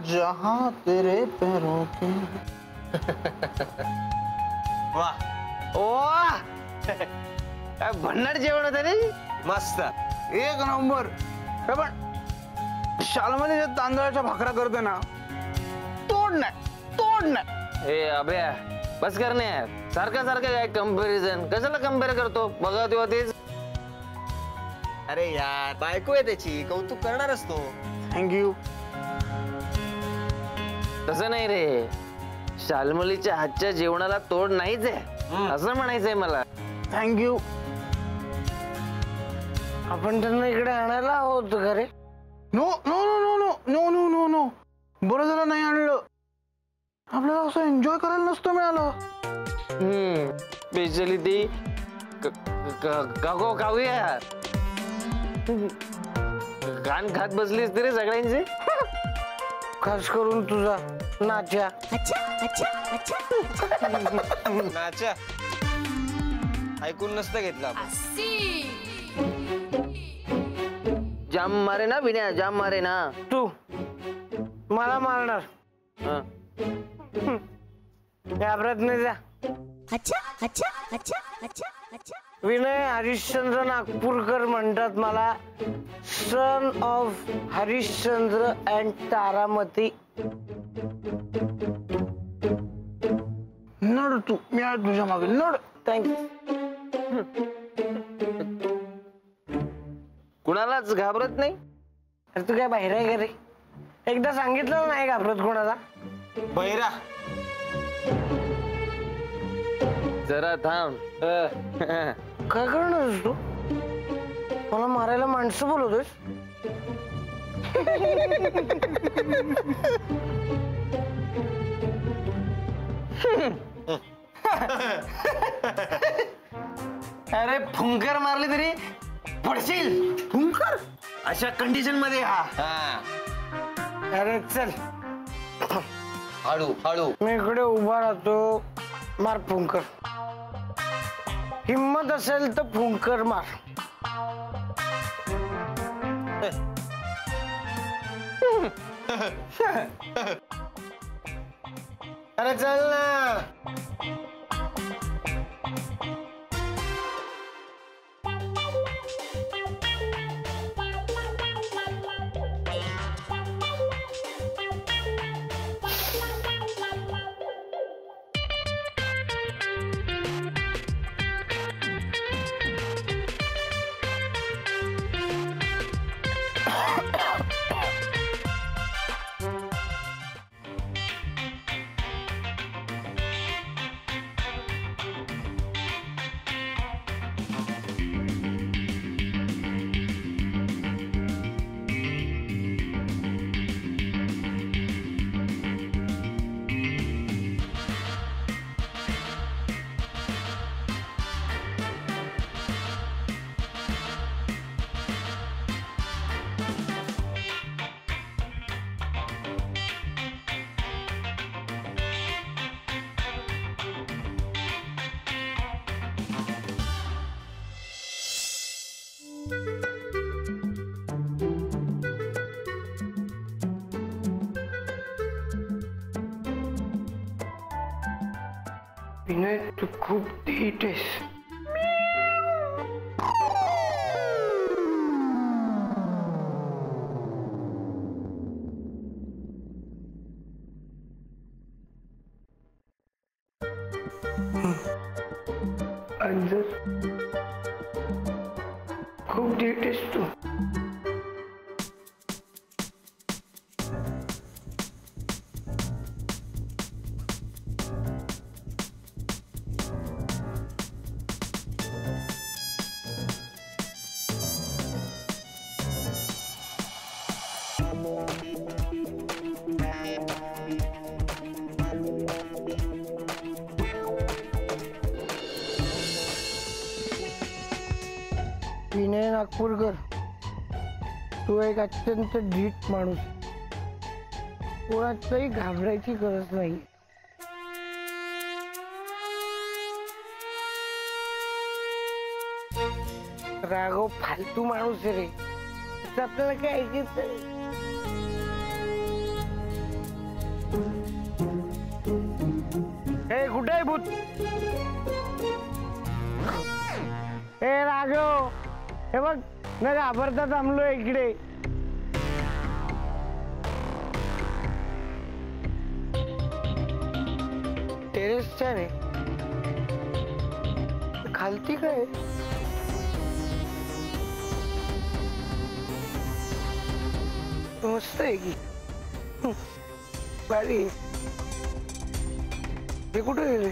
जहाँ तेरे पैरों के वाह वाह काय भन्नाट जेवण होतं रे. मस्त. एक नंबर. हे पण शालमली जे तांदळाच्या भाकऱ्या करते ना, तोड नाही. ए अभ्या बस करणे सारखं काय कंपॅरिझन कशाला कम्पेअर करतो. बघा तेव्हा तेच. अरे यार बायको आहे त्याची, कौतुक करणारच तो. थँक्यू. तसं नाही रे, शालमलीच्या हातच्या जेवणाला तोड नाहीच आहे असं म्हणायचंय मला. थँक्यू. आपण त्यांना इकडे आणायला आहोत घरे. No no no no no no no no no बरं झालं नाही आणलं. आपल्याला असं एन्जॉय करायला नसतं मिळालं. स्पेशली ती काकूया घाण खात बसलीस तरी सगळ्यांची, खास करून तुझा नाच्या. नाच्या ऐकून नसतं घेतलं. जाम मारे ना बिन्या, जाम मारे ना. तू मला मारणार घाबरत नाही जा. विनय हरिश्चंद्र नागपूरकर म्हणतात मला, son of Harishchandra and Taramati. नड तू, मी आहे तुझ्या मागे. नड. थँक्यू. कुणालाच घाबरत नाही. अरे तू काय बाहेर आहे का रे? एकदा सांगितलं नाही घाबरत कोणाला. बहिरा जरा थांब. काय करणार तू? मला मारायला माणसं बोलवतोय. अरे फुंकर मारली तरी पडशील. फुंकर अशा कंडिशन मध्ये हा. अरे चल हळू हळू. मी इकडे उभा राहतो, मार फुंकर. हिम्मत असेल तर फुंकर मार. अरे चल ना. विनय तू खूप धीट आहेस. खूप धीट आहेस तू. विनय नागपूरकर, तू एक अत्यंत धीट माणूस, कोणाचंही घाबरायची गरज नाही. राघव फालतू माणूस आहे रे, त्याचं आपल्याला काय ऐकायचं. हे कुठे आहे भूत? हे राघव, हे बघ न घाबरता थांबलो इकडे. टेरेसच्या रे, खालती काय? मस्त आहे की. भारी. हे कुठे गेले?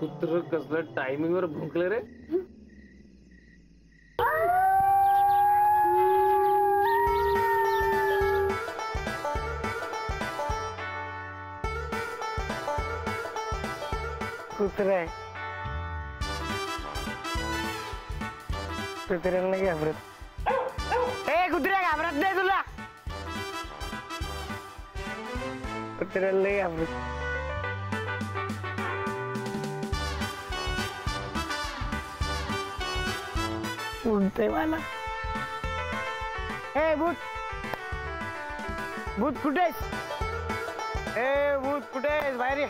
कुत्र कसलं टायमिंग वर भुंकले रे. कुत्रा आहे. कुत्र्याला नाही घाबरत. ए कुत्र्या घाबरत नाही तुला. कुत्र्याला नाही घाबरत. उडतंय मला. ए भूत, भूत कुठेस? ए भूत कुठेस? बाहेर ये.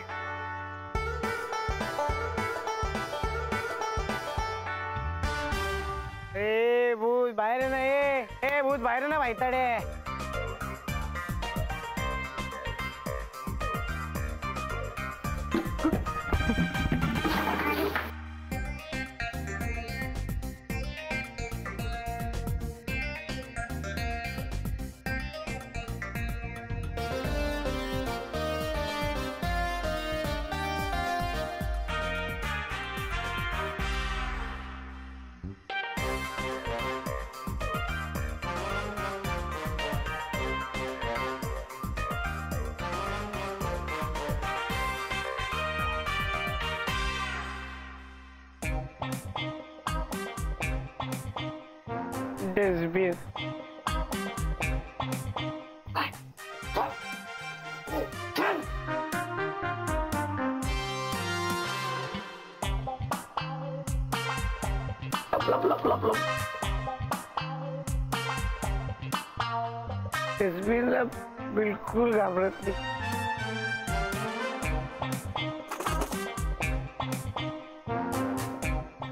ए भूत बाहेर ना. ए भूत बाहेर ना भाईताडे. डस्टबिन. डस्टबिनला बिलकुल घाबरत नाही.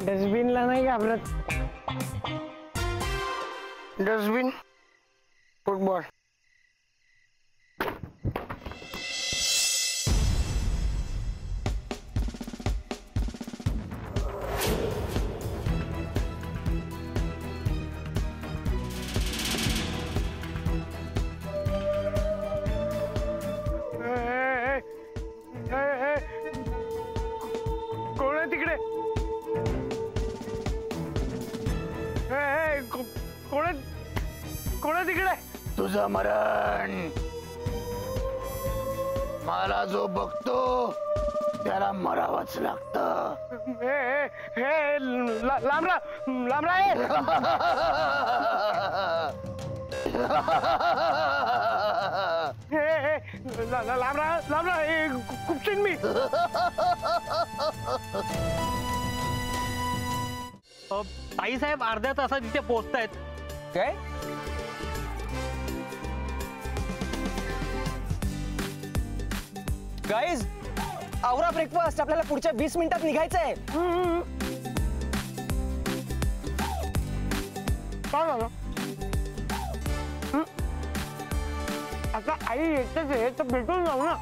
डस्टबिनला नाही घाबरत. Dustbin, football. कोण आहे तिकडे? कोण आहे? कोण आहे तिकडे? तुझं मरण. मला जो बघतो त्याला मरावंच लागतं. लांबरा लांबरा आहे. लांबरा लांबरा खूप मी. ताई साहेब अर्ध्या तासात इथे पोहोचतायत. काय? गाईज आवरा ब्रेकफास्ट. आपल्याला पुढच्या 20 मिनिटात निघायचंय. काय झालं? आता आई येतेच आहे तर भेटून जाऊ ना.